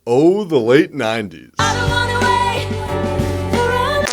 Oh, the late 90s.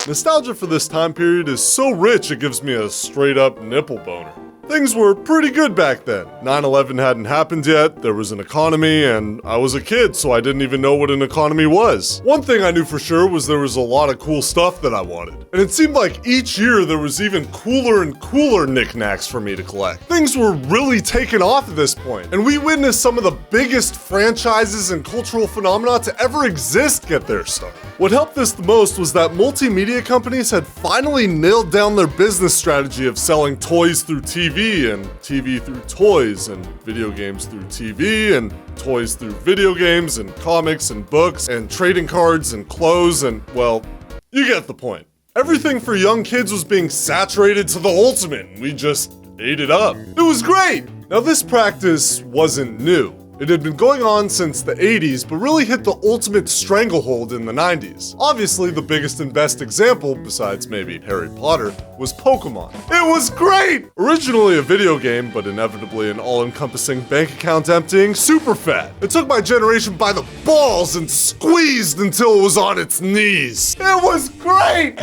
Nostalgia for this time period is so rich it gives me a straight up nipple boner. Things were pretty good back then. 9/11 hadn't happened yet, there was an economy, and I was a kid, so I didn't even know what an economy was. One thing I knew for sure was there was a lot of cool stuff that I wanted. And it seemed like each year there was even cooler and cooler knickknacks for me to collect. Things were really taking off at this point, and we witnessed some of the biggest franchises and cultural phenomena to ever exist get their start. What helped this the most was that multimedia companies had finally nailed down their business strategy of selling toys through TV and TV through toys and video games through TV and toys through video games and comics and books and trading cards and clothes and, well, you get the point. Everything for young kids was being saturated to the ultimate and we just ate it up. It was great! Now this practice wasn't new. It had been going on since the 80s, but really hit the ultimate stranglehold in the 90s. Obviously, the biggest and best example, besides maybe Harry Potter, was Pokemon. It was great! Originally a video game, but inevitably an all-encompassing bank account emptying super fad. It took my generation by the balls and squeezed until it was on its knees. It was great!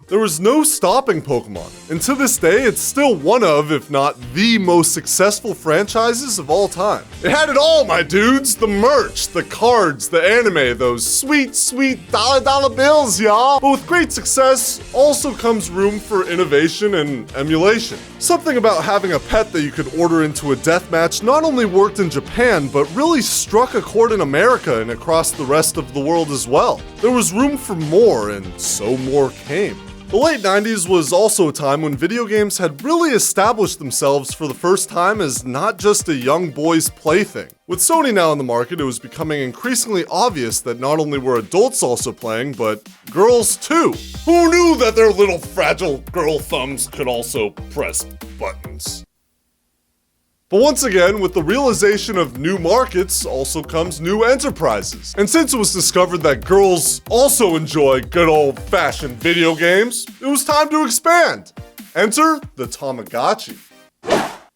There was no stopping Pokemon, and to this day, it's still one of, if not the most successful franchises of all time. It had it all, my dudes! The merch, the cards, the anime, those sweet, sweet dollar bills, y'all! But with great success, also comes room for innovation and emulation. Something about having a pet that you could order into a deathmatch not only worked in Japan, but really struck a chord in America and across the rest of the world as well. There was room for more, and so more came. The late 90s was also a time when video games had really established themselves for the first time as not just a young boy's plaything. With Sony now in the market, it was becoming increasingly obvious that not only were adults also playing, but girls too. Who knew that their little fragile girl thumbs could also press buttons? But once again, with the realization of new markets also comes new enterprises. And since it was discovered that girls also enjoy good old-fashioned video games, it was time to expand. Enter the Tamagotchi.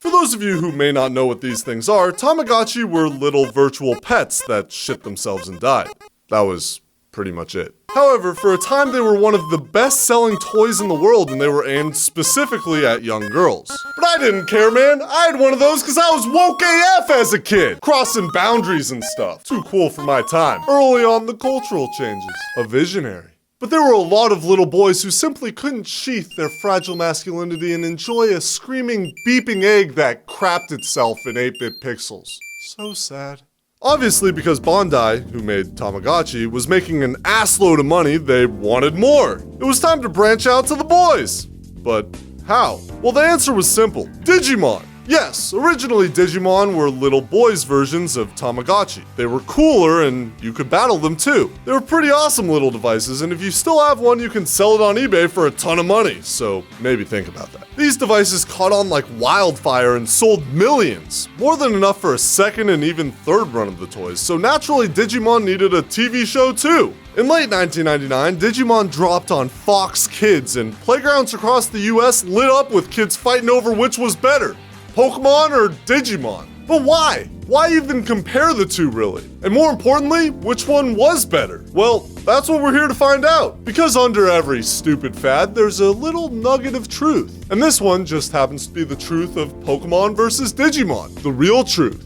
For those of you who may not know what these things are, Tamagotchi were little virtual pets that shit themselves and died. That was pretty much it. However, for a time they were one of the best-selling toys in the world and they were aimed specifically at young girls. But I didn't care, man. I had one of those because I was woke AF as a kid, crossing boundaries and stuff. Too cool for my time. Early on the cultural changes. A visionary. But there were a lot of little boys who simply couldn't sheath their fragile masculinity and enjoy a screaming, beeping egg that crapped itself in 8-bit pixels. So sad. Obviously, because Bandai, who made Tamagotchi, was making an assload of money, they wanted more. It was time to branch out to the boys. But how? Well, the answer was simple. Digimon. Yes, originally Digimon were little boys' versions of Tamagotchi. They were cooler and you could battle them too. They were pretty awesome little devices, and if you still have one, you can sell it on eBay for a ton of money, so maybe think about that. These devices caught on like wildfire and sold millions, more than enough for a second and even third run of the toys, so naturally Digimon needed a TV show too. In late 1999, Digimon dropped on Fox Kids, and playgrounds across the US lit up with kids fighting over which was better. Pokemon or Digimon? But why? Why even compare the two, really? And more importantly, which one was better? Well, that's what we're here to find out. Because under every stupid fad, there's a little nugget of truth. And this one just happens to be the truth of Pokemon versus Digimon. The real truth.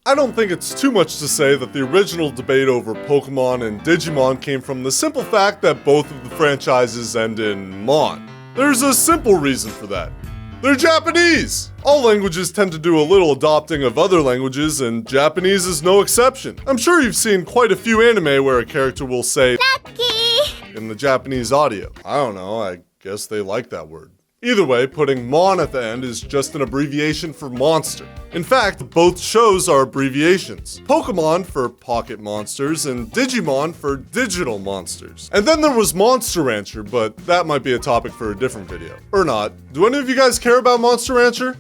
I don't think it's too much to say that the original debate over Pokemon and Digimon came from the simple fact that both of the franchises end in Mon. There's a simple reason for that. They're Japanese! All languages tend to do a little adopting of other languages, and Japanese is no exception. I'm sure you've seen quite a few anime where a character will say "Lucky" in the Japanese audio. I don't know, I guess they like that word. Either way, putting Mon at the end is just an abbreviation for monster. In fact, both shows are abbreviations. Pokemon for Pocket Monsters and Digimon for Digital Monsters. And then there was Monster Rancher, but that might be a topic for a different video. Or not. Do any of you guys care about Monster Rancher?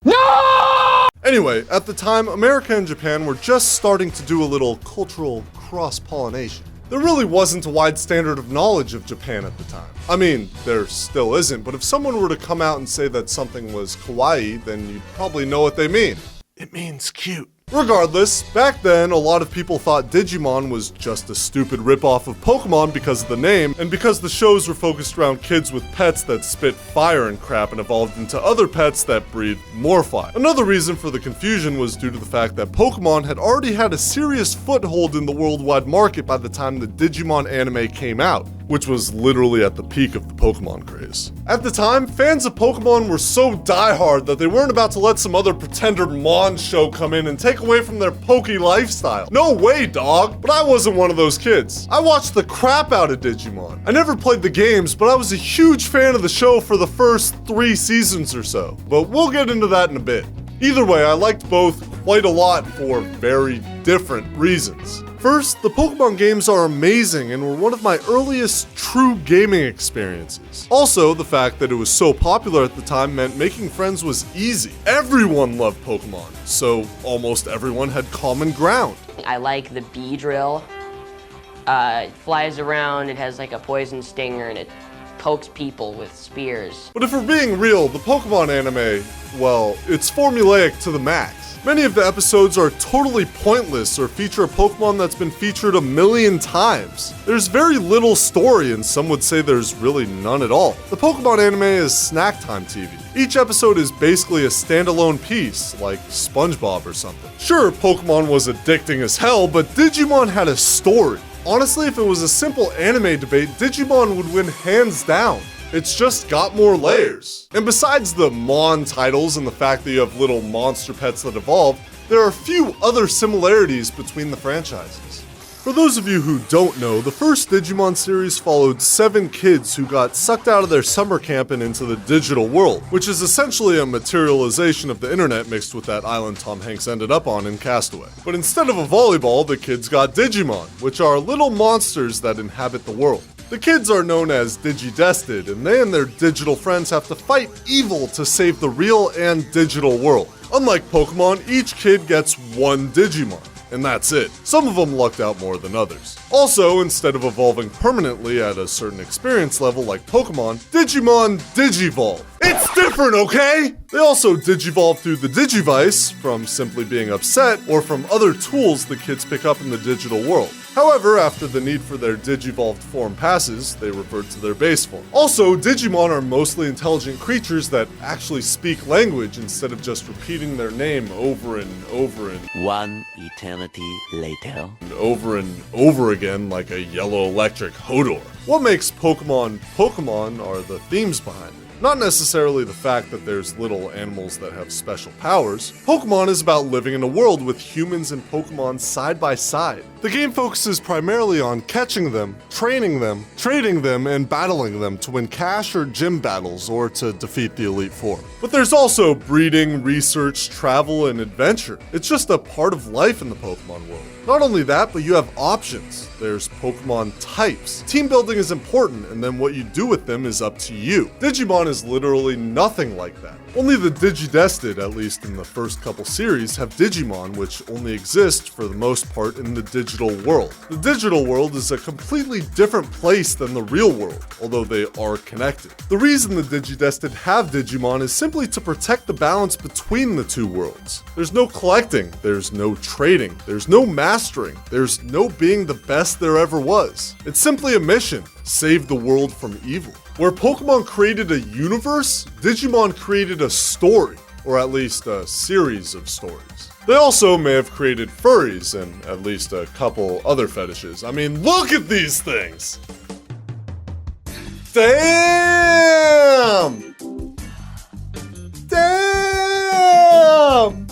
No! Anyway, at the time, America and Japan were just starting to do a little cultural cross-pollination. There really wasn't a wide standard of knowledge of Japan at the time. I mean, there still isn't, but if someone were to come out and say that something was kawaii, then you'd probably know what they mean. It means cute. Regardless, back then, a lot of people thought Digimon was just a stupid ripoff of Pokemon because of the name, and because the shows were focused around kids with pets that spit fire and crap and evolved into other pets that breathed more fire. Another reason for the confusion was due to the fact that Pokemon had already had a serious foothold in the worldwide market by the time the Digimon anime came out, which was literally at the peak of the Pokemon craze. At the time, fans of Pokemon were so diehard that they weren't about to let some other pretender Mon show come in and take away from their Poke lifestyle. No way, dog! But I wasn't one of those kids. I watched the crap out of Digimon. I never played the games, but I was a huge fan of the show for the first 3 seasons or so. But we'll get into that in a bit. Either way, I liked both quite a lot for very different reasons. First, the Pokemon games are amazing and were one of my earliest true gaming experiences. Also, the fact that it was so popular at the time meant making friends was easy. Everyone loved Pokemon, so almost everyone had common ground. I like the Beedrill. It flies around, it has like a poison stinger, and it pokes people with spears. But if we're being real, the Pokemon anime, well, it's formulaic to the max. Many of the episodes are totally pointless or feature a Pokemon that's been featured a million times. There's very little story, and some would say there's really none at all. The Pokemon anime is snack time TV. Each episode is basically a standalone piece, like SpongeBob or something. Sure, Pokemon was addicting as hell, but Digimon had a story. Honestly, if it was a simple anime debate, Digimon would win hands down. It's just got more layers. And besides the Mon titles and the fact that you have little monster pets that evolve, there are a few other similarities between the franchises. For those of you who don't know, the first Digimon series followed 7 kids who got sucked out of their summer camp and into the digital world, which is essentially a materialization of the internet mixed with that island Tom Hanks ended up on in Castaway. But instead of a volleyball, the kids got Digimon, which are little monsters that inhabit the world. The kids are known as Digidested, and they and their digital friends have to fight evil to save the real and digital world. Unlike Pokemon, each kid gets 1 Digimon, and that's it. Some of them lucked out more than others. Also, instead of evolving permanently at a certain experience level like Pokemon, Digimon Digivolve. It's different, okay? They also Digivolve through the Digivice, from simply being upset, or from other tools the kids pick up in the digital world. However, after the need for their Digivolved form passes, they revert to their base form. Also, Digimon are mostly intelligent creatures that actually speak language instead of just repeating their name over and over and one eternity later. Over and over again like a yellow electric Hodor. What makes Pokemon Pokemon are the themes behind it. Not necessarily the fact that there's little animals that have special powers. Pokemon is about living in a world with humans and Pokemon side by side. The game focuses primarily on catching them, training them, trading them, and battling them to win cash or gym battles or to defeat the Elite Four. But there's also breeding, research, travel, and adventure. It's just a part of life in the Pokemon world. Not only that, but you have options. There's Pokemon types. Team building is important, and then what you do with them is up to you. Digimon is literally nothing like that. Only the Digidested, at least in the first couple series, have Digimon, which only exist for the most part in the digital world. The digital world is a completely different place than the real world, although they are connected. The reason the Digidested have Digimon is simply to protect the balance between the two worlds. There's no collecting, there's no trading, there's no mastering, there's no being the best there ever was. It's simply a mission: save the world from evil. Where Pokemon created a universe, Digimon created a story, or at least a series of stories. They also may have created furries and at least a couple other fetishes. I mean, look at these things! Damn! Damn!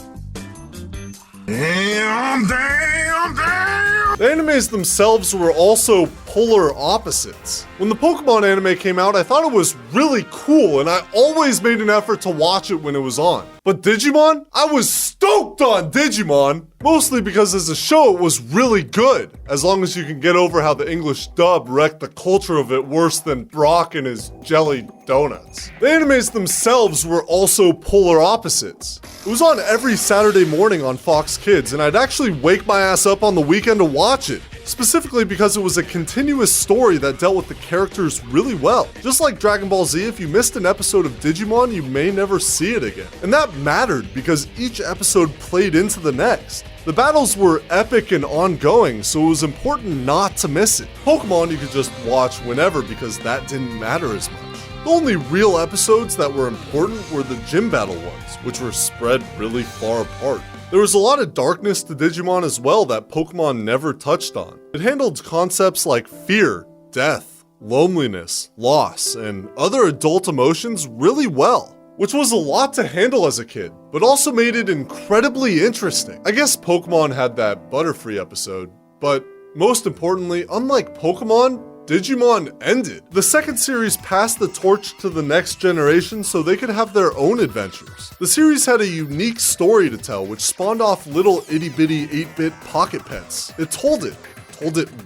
Damn, damn, damn! The animes themselves were also polar opposites. When the Pokemon anime came out, I thought it was really cool, and I always made an effort to watch it when it was on. But Digimon? I was stoked on Digimon! Mostly because as a show, it was really good. As long as you can get over how the English dub wrecked the culture of it worse than Brock and his jelly donuts. The animes themselves were also polar opposites. It was on every Saturday morning on Fox Kids, and I'd actually wake my ass up on the weekend to watch it. specifically because it was a continuous story that dealt with the characters really well. Just like Dragon Ball Z, if you missed an episode of Digimon, you may never see it again. And that mattered because each episode played into the next. The battles were epic and ongoing, so it was important not to miss it. Pokemon you could just watch whenever because that didn't matter as much. The only real episodes that were important were the gym battle ones, which were spread really far apart. There was a lot of darkness to Digimon as well that Pokemon never touched on. It handled concepts like fear, death, loneliness, loss, and other adult emotions really well, which was a lot to handle as a kid, but also made it incredibly interesting. I guess Pokemon had that Butterfree episode, but most importantly, unlike Pokemon, Digimon ended. The second series passed the torch to the next generation so they could have their own adventures. The series had a unique story to tell, which spawned off little itty-bitty 8-bit pocket pets. It told it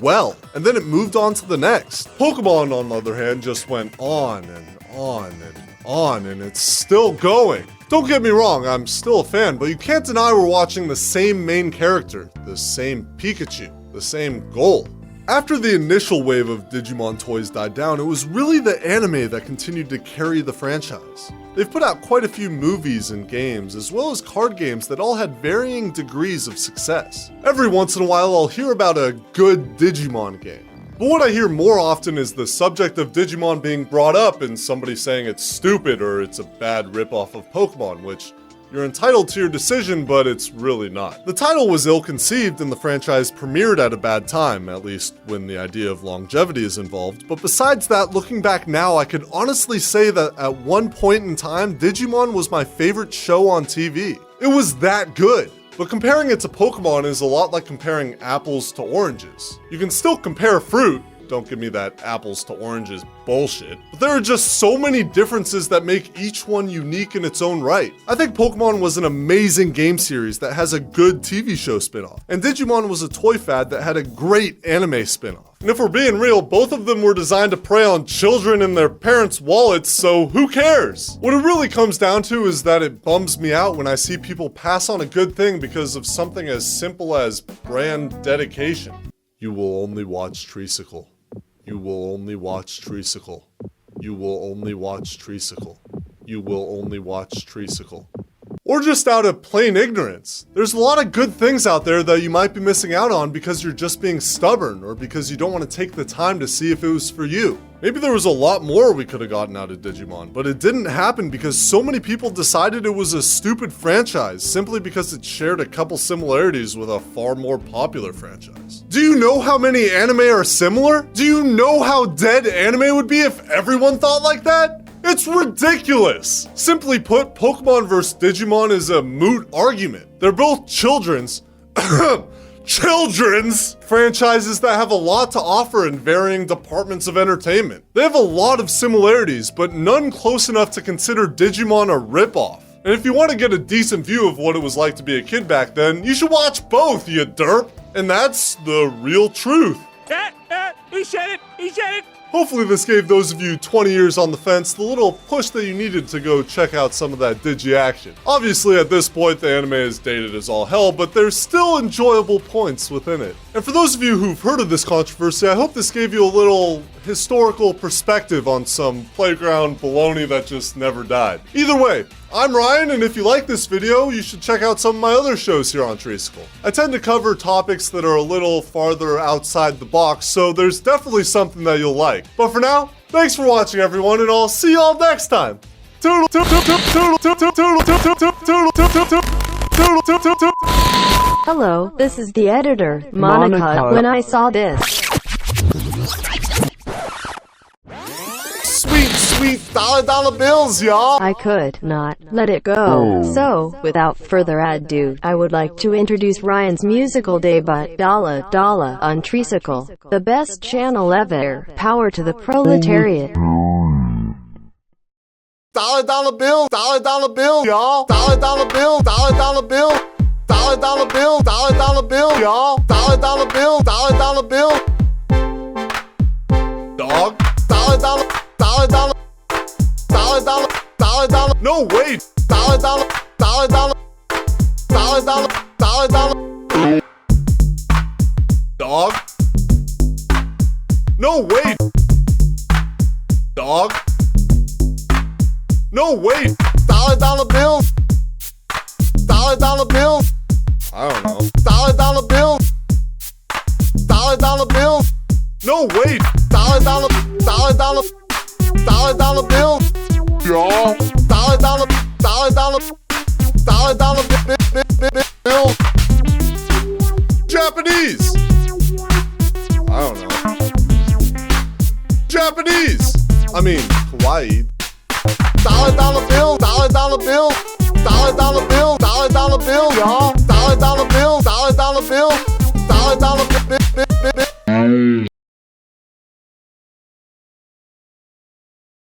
well, and then it moved on to the next. Pokemon, on the other hand, just went on and on and on, and it's still going. Don't get me wrong, I'm still a fan, but you can't deny we're watching the same main character, the same Pikachu, the same goal. After the initial wave of Digimon toys died down, it was really the anime that continued to carry the franchise. They've put out quite a few movies and games, as well as card games that all had varying degrees of success. Every once in a while, I'll hear about a good Digimon game. But what I hear more often is the subject of Digimon being brought up and somebody saying it's stupid or it's a bad ripoff of Pokemon, which you're entitled to your decision, but it's really not. The title was ill-conceived and the franchise premiered at a bad time, at least when the idea of longevity is involved. But besides that, looking back now, I could honestly say that at one point in time, Digimon was my favorite show on TV. It was that good. But comparing it to Pokemon is a lot like comparing apples to oranges. You can still compare fruit, don't give me that apples to oranges bullshit. But there are just so many differences that make each one unique in its own right. I think Pokemon was an amazing game series that has a good TV show spin-off, and Digimon was a toy fad that had a great anime spin-off. And if we're being real, both of them were designed to prey on children and their parents' wallets, so who cares? What it really comes down to is that it bums me out when I see people pass on a good thing because of something as simple as brand dedication. You will only watch Treesicle. You will only watch Treesicle. You will only watch Treesicle. You will only watch Treesicle. Or just out of plain ignorance. There's a lot of good things out there that you might be missing out on because you're just being stubborn or because you don't want to take the time to see if it was for you. Maybe there was a lot more we could have gotten out of Digimon, but it didn't happen because so many people decided it was a stupid franchise simply because it shared a couple similarities with a far more popular franchise. Do you know how many anime are similar? Do you know how dead anime would be if everyone thought like that? It's ridiculous! Simply put, Pokemon vs. Digimon is a moot argument. They're both children's franchises that have a lot to offer in varying departments of entertainment. They have a lot of similarities, but none close enough to consider Digimon a ripoff. And if you want to get a decent view of what it was like to be a kid back then, you should watch both, you derp! And that's the real truth. He said it! He said it! Hopefully this gave those of you 20 years on the fence the little push that you needed to go check out some of that Digi action. Obviously at this point the anime is dated as all hell, but there's still enjoyable points within it. And for those of you who've heard of this controversy, I hope this gave you a little historical perspective on some playground baloney that just never died. Either way, I'm Ryan, and if you like this video, you should check out some of my other shows here on Treesicle. I tend to cover topics that are a little farther outside the box, so there's definitely something that you'll like. But for now, thanks for watching everyone, and I'll see y'all next time. Toodle toodle toodle toodle toodle toodle toodle toodle toodle toodle toodle. Hello, this is the editor, Monica. When I saw this, Sweet dollar bills, y'all. I could not let it go. So, without further ado, I would like to introduce Ryan's musical debut, Dalla Dalla, on Treesicle, the best channel ever. Power to the proletariat. Dollar bill, y'all. Dollar bill, dollar bill. Dollar bill, y'all. Dollar bill. Dog. Dollar. No, wait. Dollar. Dog. No, wait. Dog. No, wait. Dollar bill. Dollar bill. I don't know. Dollar bill. Dollar bill. No, wait. Dollar bill. Yeah. Dollar bill. Japanese. I don't know. Japanese. I mean, Hawaii. Dollar bill. Dollar bill. Dollar bill. Y'all. Dollar bill. Dollar bill.